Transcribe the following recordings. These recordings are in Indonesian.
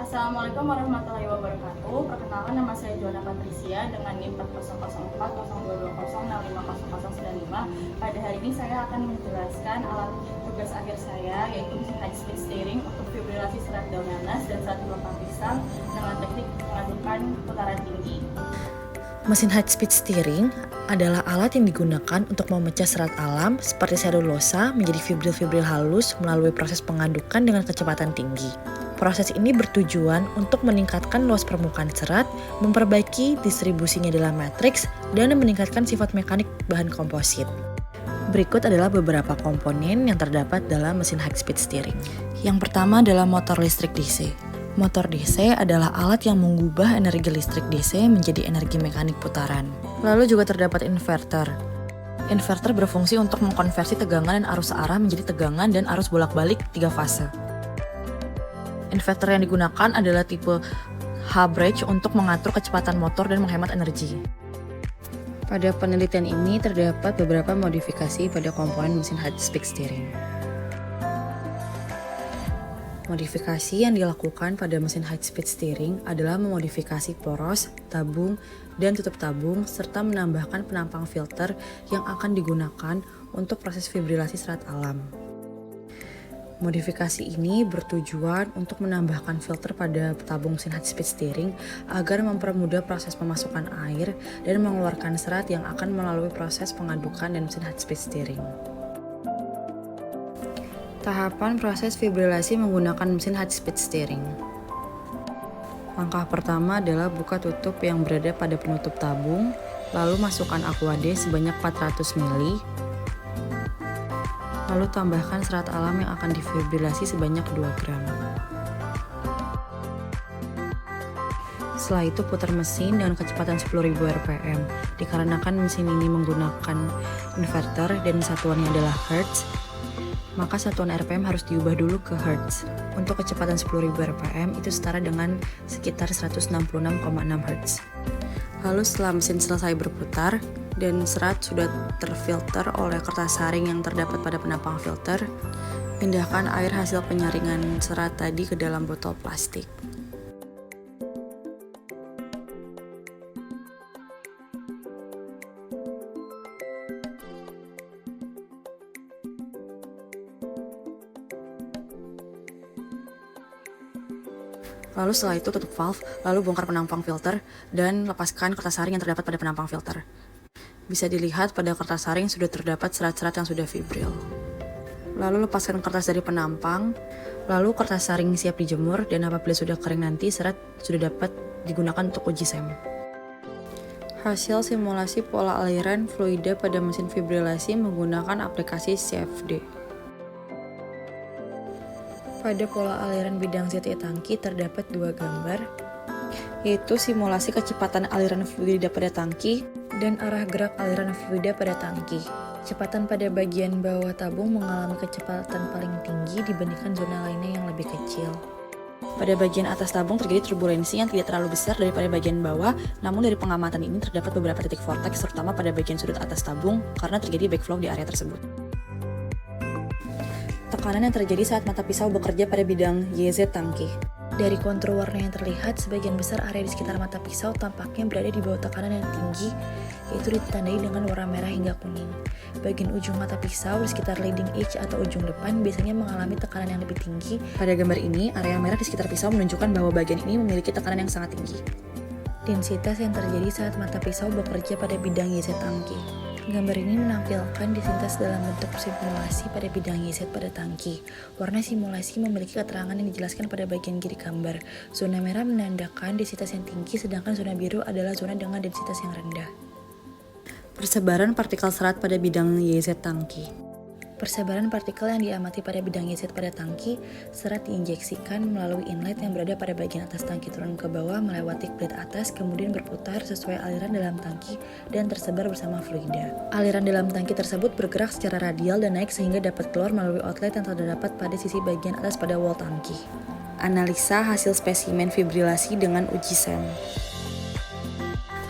Assalamualaikum warahmatullahi wabarakatuh. Perkenalkan, nama saya Joanna Patricia dengan NIM 4004 0206500095. Pada hari ini saya akan menjelaskan alat tugas akhir saya, yaitu mesin high speed steering untuk fibrilasi serat daun nanas dan serat gelombang pisang dengan teknik mengadukan putaran tinggi. Mesin high speed steering adalah alat yang digunakan untuk memecah serat alam seperti selulosa menjadi fibril-fibril halus melalui proses pengadukan dengan kecepatan tinggi. Proses ini bertujuan untuk meningkatkan luas permukaan serat, memperbaiki distribusinya dalam matriks, dan meningkatkan sifat mekanik bahan komposit. Berikut adalah beberapa komponen yang terdapat dalam mesin high speed steering. Yang pertama adalah motor listrik DC. Motor DC adalah alat yang mengubah energi listrik DC menjadi energi mekanik putaran. Lalu juga terdapat inverter. Inverter berfungsi untuk mengkonversi tegangan dan arus arah menjadi tegangan dan arus bolak-balik 3 fase. Inverter yang digunakan adalah tipe H-bridge untuk mengatur kecepatan motor dan menghemat energi. Pada penelitian ini terdapat beberapa modifikasi pada komponen mesin high speed steering. Modifikasi yang dilakukan pada mesin high speed steering adalah memodifikasi poros, tabung, dan tutup tabung, serta menambahkan penampang filter yang akan digunakan untuk proses fibrilasi serat alam. Modifikasi ini bertujuan untuk menambahkan filter pada tabung mesin high speed steering agar mempermudah proses pemasukan air dan mengeluarkan serat yang akan melalui proses pengadukan dan mesin high speed steering. Tahapan proses fibrilasi menggunakan mesin high speed steering. Langkah pertama adalah buka tutup yang berada pada penutup tabung, lalu masukkan aqua D sebanyak 400 ml. Lalu tambahkan serat alam yang akan difibrilasi sebanyak 2 gram. Setelah itu putar mesin dengan kecepatan 10.000 rpm. Dikarenakan mesin ini menggunakan inverter dan satuannya adalah Hertz, maka satuan RPM harus diubah dulu ke Hertz. Untuk kecepatan 10.000 rpm itu setara dengan sekitar 166,6 Hz. Lalu setelah mesin selesai berputar dan serat sudah terfilter oleh kertas saring yang terdapat pada penampang filter, pindahkan air hasil penyaringan serat tadi ke dalam botol plastik. Lalu setelah itu tutup valve, lalu bongkar penampang filter, dan lepaskan kertas saring yang terdapat pada penampang filter. Bisa dilihat pada kertas saring sudah terdapat serat-serat yang sudah fibril. Lalu lepaskan kertas dari penampang, lalu kertas saring siap dijemur, dan apabila sudah kering nanti serat sudah dapat digunakan untuk uji SEM. Hasil simulasi pola aliran fluida pada mesin fibrilasi menggunakan aplikasi CFD. Pada pola aliran bidang ZT tangki terdapat 2 gambar, yaitu simulasi kecepatan aliran fluida pada tangki dan arah gerak aliran fluida pada tangki. Kecepatan pada bagian bawah tabung mengalami kecepatan paling tinggi dibandingkan zona lainnya yang lebih kecil. Pada bagian atas tabung terjadi turbulensi yang tidak terlalu besar daripada bagian bawah, namun dari pengamatan ini terdapat beberapa titik vortex terutama pada bagian sudut atas tabung karena terjadi backflow di area tersebut. Tekanan yang terjadi saat mata pisau bekerja pada bidang YZ tangki. Dari kontur warna yang terlihat, sebagian besar area di sekitar mata pisau tampaknya berada di bawah tekanan yang tinggi, yaitu ditandai dengan warna merah hingga kuning. Bagian ujung mata pisau di sekitar leading edge atau ujung depan biasanya mengalami tekanan yang lebih tinggi. Pada gambar ini, area merah di sekitar pisau menunjukkan bahwa bagian ini memiliki tekanan yang sangat tinggi. Densitas yang terjadi saat mata pisau bekerja pada bidang YZ tangki. Gambar ini menampilkan densitas dalam bentuk simulasi pada bidang YZ pada tangki. Warna simulasi memiliki keterangan yang dijelaskan pada bagian kiri gambar. Zona merah menandakan densitas yang tinggi, sedangkan zona biru adalah zona dengan densitas yang rendah. Persebaran partikel serat pada bidang YZ tangki. Persebaran partikel yang diamati pada bidang YZ pada tangki, serat diinjeksikan melalui inlet yang berada pada bagian atas tangki turun ke bawah melewati plate atas, kemudian berputar sesuai aliran dalam tangki dan tersebar bersama fluida. Aliran dalam tangki tersebut bergerak secara radial dan naik sehingga dapat keluar melalui outlet yang terdapat pada sisi bagian atas pada wall tangki. Analisa hasil spesimen fibrilasi dengan uji SEM.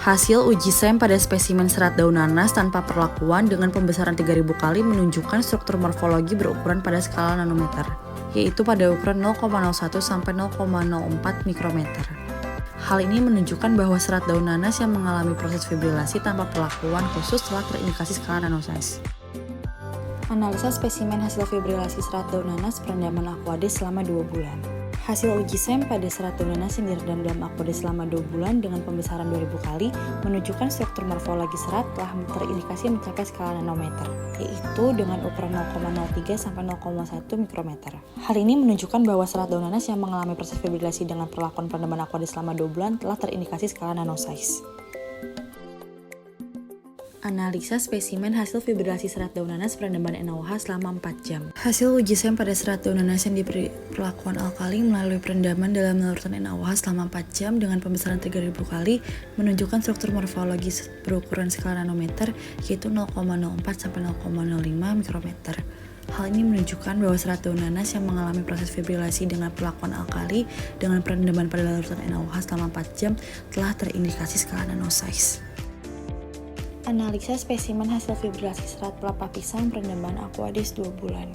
Hasil uji SEM pada spesimen serat daun nanas tanpa perlakuan dengan pembesaran 3000 kali menunjukkan struktur morfologi berukuran pada skala nanometer. yaitu pada ukuran 0,01 sampai 0,04 mikrometer. Hal ini menunjukkan bahwa serat daun nanas yang mengalami proses fibrilasi tanpa perlakuan khusus telah terindikasi skala nanosize. Analisa spesimen hasil fibrilasi serat daun nanas perendaman Aquades selama 2 bulan. Hasil uji SEM pada serat daun nanas yang direndam dalam Aquades selama 2 bulan dengan pembesaran 2000 kali menunjukkan struktur morfologi serat telah terindikasi mencapai skala nanometer, yaitu dengan ukuran 0,03 sampai 0,1 mikrometer. Hal ini menunjukkan bahwa serat daun nanas yang mengalami proses fibrilasi dengan perlakuan perendaman Aquades selama 2 bulan telah terindikasi skala nanosize. Analisa spesimen hasil fibrilasi serat daun nanas perendaman NaOH selama 4 jam. Hasil uji SEM pada serat daun nanas yang diberi perlakuan alkali melalui perendaman dalam larutan NaOH selama 4 jam dengan pembesaran 3000 kali menunjukkan struktur morfologi berukuran skala nanometer yaitu 0,04 sampai 0,05 mikrometer. Hal ini menunjukkan bahwa serat daun nanas yang mengalami proses fibrilasi dengan perlakuan alkali dengan perendaman pada larutan NaOH selama 4 jam telah terindikasi skala nanosize. Analisa spesimen hasil fibrilasi serat pelepah pisang perendaman Aquades 2 bulan.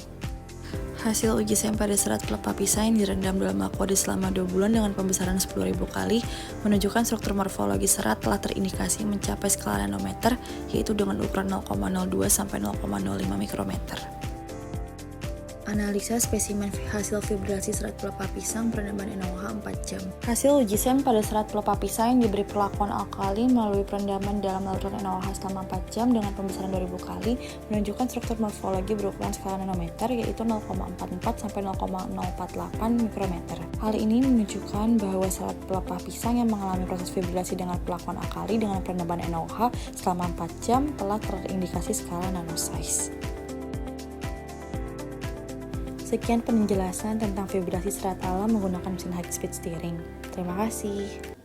Hasil uji SEM pada serat pelepah pisang yang direndam dalam Aquades selama 2 bulan dengan pembesaran 10.000 kali menunjukkan struktur morfologi serat telah terindikasi mencapai skala nanometer yaitu dengan ukuran 0,02 sampai 0,05 mikrometer. Analisa spesimen hasil fibrilasi serat pelepah pisang perendaman NaOH 4 jam. Hasil uji SEM pada serat pelepah pisang yang diberi perlakuan alkali melalui perendaman dalam larutan NaOH selama 4 jam dengan pembesaran 2000 kali menunjukkan struktur morfologi berukuran skala nanometer yaitu 0,44 sampai 0,048 mikrometer. Hal ini menunjukkan bahwa serat pelepah pisang yang mengalami proses fibrilasi dengan perlakuan alkali dengan perendaman NaOH selama 4 jam telah terindikasi skala nanosize. Sekian penjelasan tentang fibrilasi serat alam menggunakan mesin high speed steering. Terima kasih.